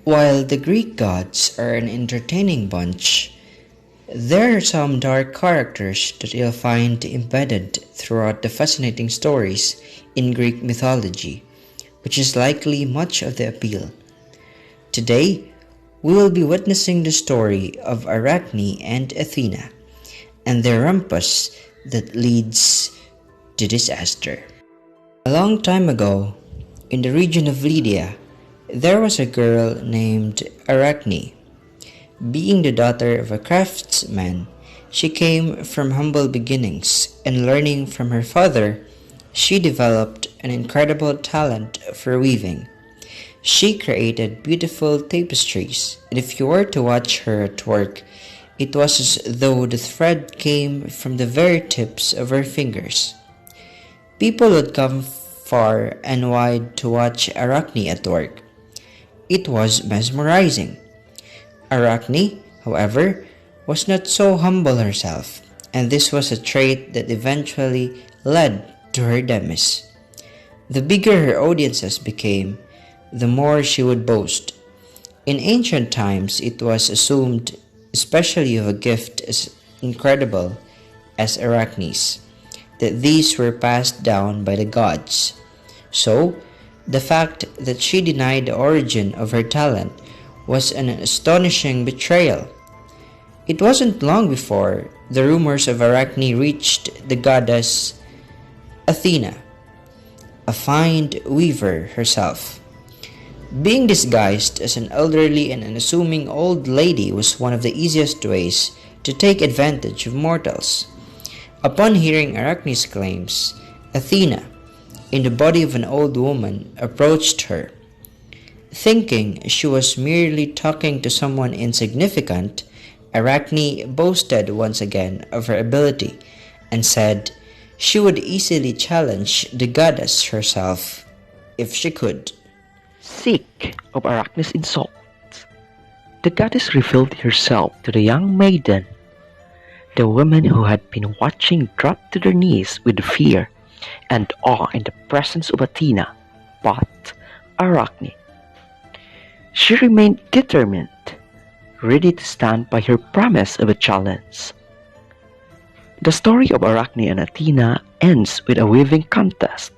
While the Greek gods are an entertaining bunch, there are some dark characters that you'll find embedded throughout the fascinating stories in Greek mythology, which is likely much of the appeal. Today, we will be witnessing the story of Arachne and Athena and their rumpus that leads to disaster. A long time ago, in the region of Lydia, there was a girl named Arachne. Being the daughter of a craftsman, she came from humble beginnings, and learning from her father, she developed an incredible talent for weaving. She created beautiful tapestries, and if you were to watch her at work, it was as though the thread came from the very tips of her fingers. People would come far and wide to watch Arachne at work. It was mesmerizing. Arachne, however, was not so humble herself, and this was a trait that eventually led to her demise. The bigger her audiences became, the more she would boast. In ancient times, it was assumed, especially of a gift as incredible as Arachne's, that these were passed down by the gods. So, the fact that she denied the origin of her talent was an astonishing betrayal. It wasn't long before the rumors of Arachne reached the goddess Athena, a fine weaver herself. Being disguised as an elderly and unassuming old lady was one of the easiest ways to take advantage of mortals. Upon hearing Arachne's claims, Athena, in the body of an old woman, approached her. Thinking she was merely talking to someone insignificant, Arachne boasted once again of her ability and said she would easily challenge the goddess herself if she could. Sick of Arachne's insult, the goddess revealed herself to the young maiden. The women who had been watching dropped to their knees with fear and awe in the presence of Athena, but Arachne. She remained determined, ready to stand by her promise of a challenge. The story of Arachne and Athena ends with a weaving contest,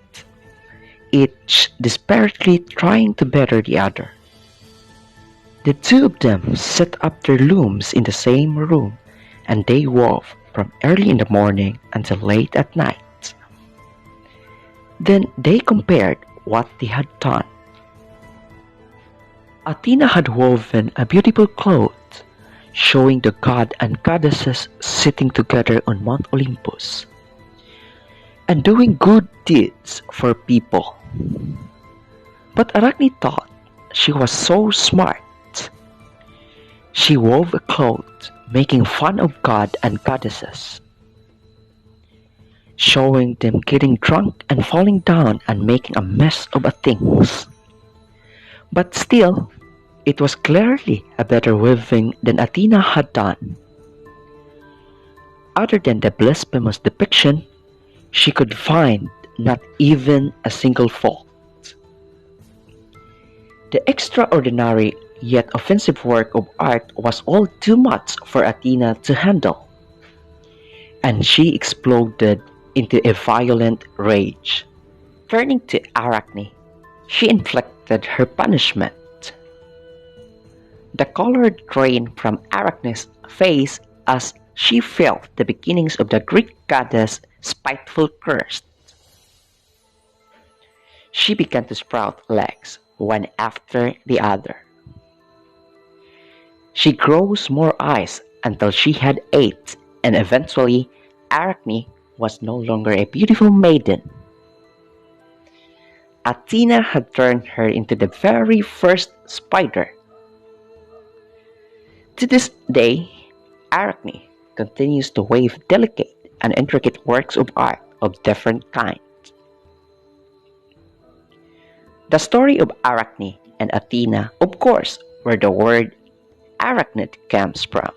each desperately trying to better the other. The two of them set up their looms in the same room, and they wove from early in the morning until late at night. Then they compared what they had done. Athena had woven a beautiful cloth, showing the god and goddesses sitting together on Mount Olympus and doing good deeds for people. But Arachne thought she was so smart. She wove a cloth making fun of God and goddesses, showing them getting drunk and falling down and making a mess of things. But still, it was clearly a better weaving than Athena had done. Other than the blasphemous depiction, she could find not even a single fault. The extraordinary yet offensive work of art was all too much for Athena to handle, and she exploded into a violent rage. Turning to Arachne, she inflicted her punishment. The color drained from Arachne's face as she felt the beginnings of the Greek goddess' spiteful curse. She began to sprout legs, one after the other. She grows more eyes until she had 8, and eventually Arachne was no longer a beautiful maiden. Athena had turned her into the very first spider. To this day, Arachne continues to weave delicate and intricate works of art of different kinds. The story of Arachne and Athena, of course, where the word arachnid comes from.